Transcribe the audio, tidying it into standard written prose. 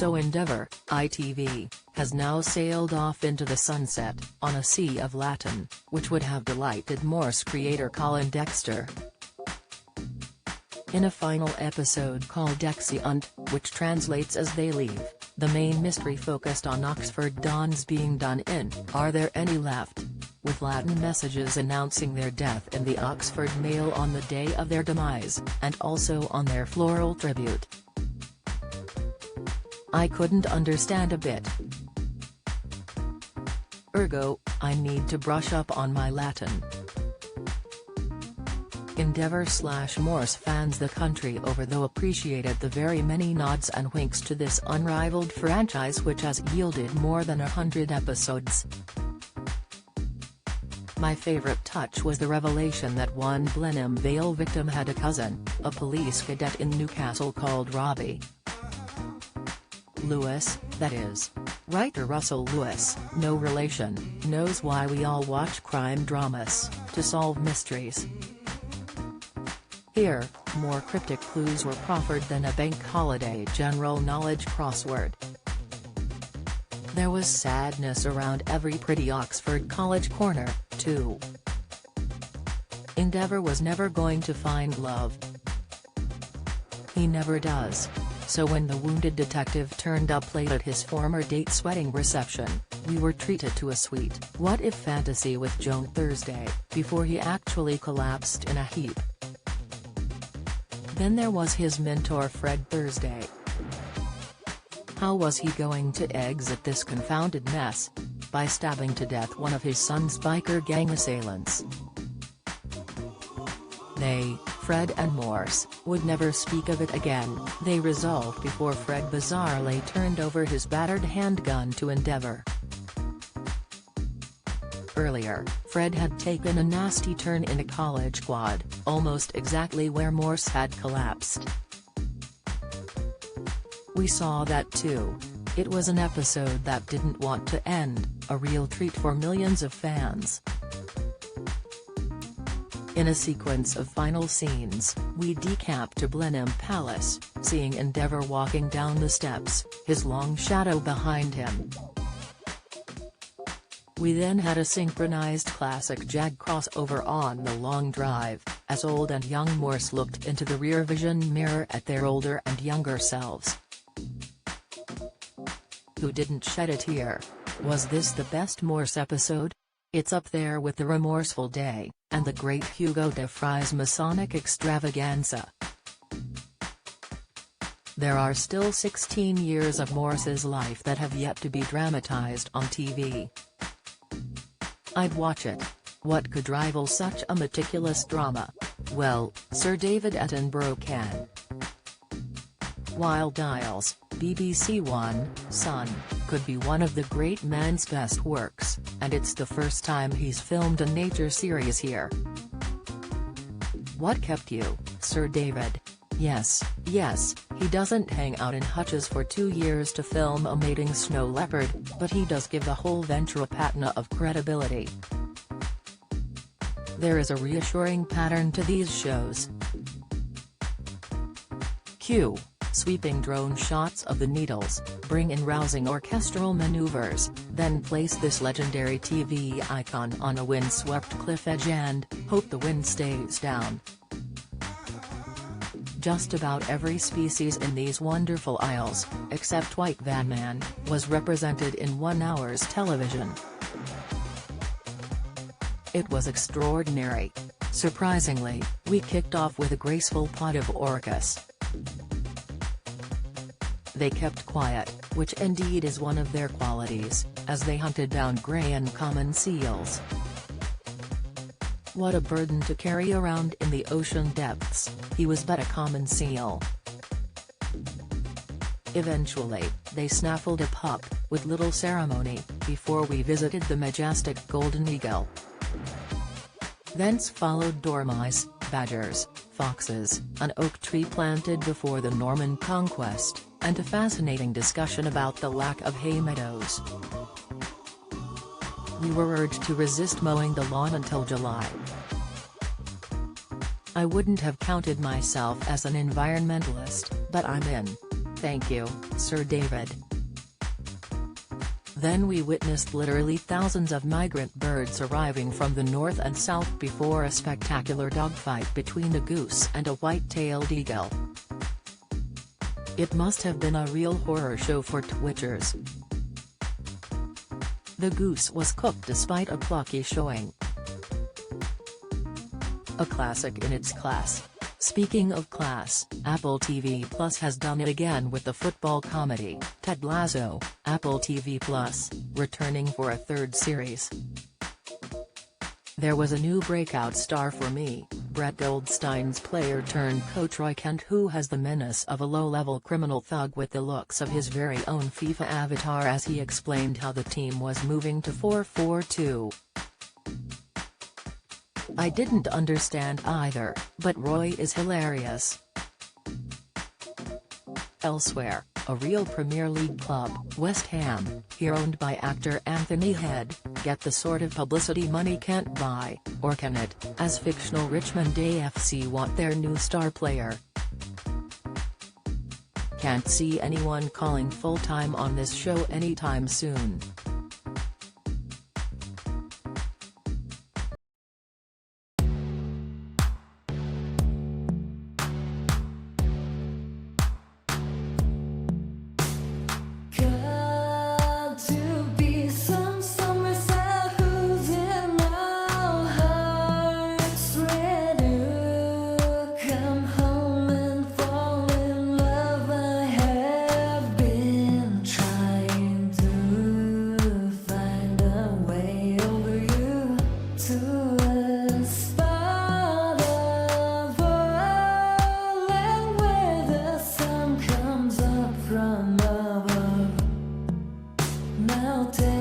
So Endeavour, ITV, has now sailed off into the sunset, on a sea of Latin, which would have delighted Morse creator Colin Dexter. In a final episode called Exeunt, which translates as They Leave, the main mystery focused on Oxford dons being done in Are There Any Left?, with Latin messages announcing their death in the Oxford Mail on the day of their demise, and also on their floral tribute. I couldn't understand a bit. Ergo, I need to brush up on my Latin. Endeavour/Morse fans the country over though appreciated the very many nods and winks to this unrivaled franchise which has yielded more than 100 episodes. My favorite touch was the revelation that one Blenheim Vale victim had a cousin, a police cadet in Newcastle called Robbie Lewis, that is. Writer Russell Lewis, no relation, knows why we all watch crime dramas, to solve mysteries. Here, more cryptic clues were proffered than a bank holiday general knowledge crossword. There was sadness around every pretty Oxford college corner, too. Endeavour was never going to find love. He never does. So when the wounded detective turned up late at his former date's wedding reception, we were treated to a sweet what-if fantasy with Joan Thursday, before he actually collapsed in a heap. Then there was his mentor Fred Thursday. How was he going to exit this confounded mess? By stabbing to death one of his son's biker gang assailants. They, Fred and Morse, would never speak of it again, they resolved before Fred bizarrely turned over his battered handgun to Endeavour. Earlier, Fred had taken a nasty turn in a college quad, almost exactly where Morse had collapsed. We saw that too. It was an episode that didn't want to end, a real treat for millions of fans. In a sequence of final scenes, we decap to Blenheim Palace, seeing Endeavour walking down the steps, his long shadow behind him. We then had a synchronized classic Jag crossover on the long drive, as old and young Morse looked into the rear vision mirror at their older and younger selves. Who didn't shed a tear? Was this the best Morse episode? It's up there with The Remorseful Day, and the great Hugo de Vries Masonic Extravaganza. There are still 16 years of Morse's life that have yet to be dramatized on TV. I'd watch it. What could rival such a meticulous drama? Well, Sir David Attenborough can. Wild Isles, BBC One, Sun, could be one of the great man's best works, and it's the first time he's filmed a nature series here. What kept you, Sir David? Yes, he doesn't hang out in hutches for 2 years to film a mating snow leopard, but he does give the whole venture a patina of credibility. There is a reassuring pattern to these shows. Cue. Sweeping drone shots of the Needles, bring in rousing orchestral maneuvers, then place this legendary TV icon on a windswept cliff edge and hope the wind stays down. Just about every species in these wonderful isles, except White Van Man, was represented in 1 hour's television. It was extraordinary. Surprisingly, we kicked off with a graceful pod of orcas. They kept quiet, which indeed is one of their qualities, as they hunted down grey and common seals. What a burden to carry around in the ocean depths, he was but a common seal. Eventually, they snaffled a pup, with little ceremony, before we visited the majestic golden eagle. Thence followed dormice, badgers, foxes, an oak tree planted before the Norman conquest, and a fascinating discussion about the lack of hay meadows. We were urged to resist mowing the lawn until July. I wouldn't have counted myself as an environmentalist, but I'm in. Thank you, Sir David. Then we witnessed literally thousands of migrant birds arriving from the north and south before a spectacular dogfight between a goose and a white-tailed eagle. It must have been a real horror show for Twitchers. The goose was cooked despite a plucky showing. A classic in its class. Speaking of class, Apple TV Plus has done it again with the football comedy, Ted Lasso. Apple TV Plus, returning for a third series. There was a new breakout star for me, Brett Goldstein's player-turned-coach Roy Kent, who has the menace of a low-level criminal thug with the looks of his very own FIFA avatar, as he explained how the team was moving to 4-4-2. I didn't understand either, but Roy is hilarious. Elsewhere, a real Premier League club, West Ham, here owned by actor Anthony Head, get the sort of publicity money can't buy, or can it, as fictional Richmond AFC want their new star player. Can't see anyone calling full-time on this show anytime soon. Now take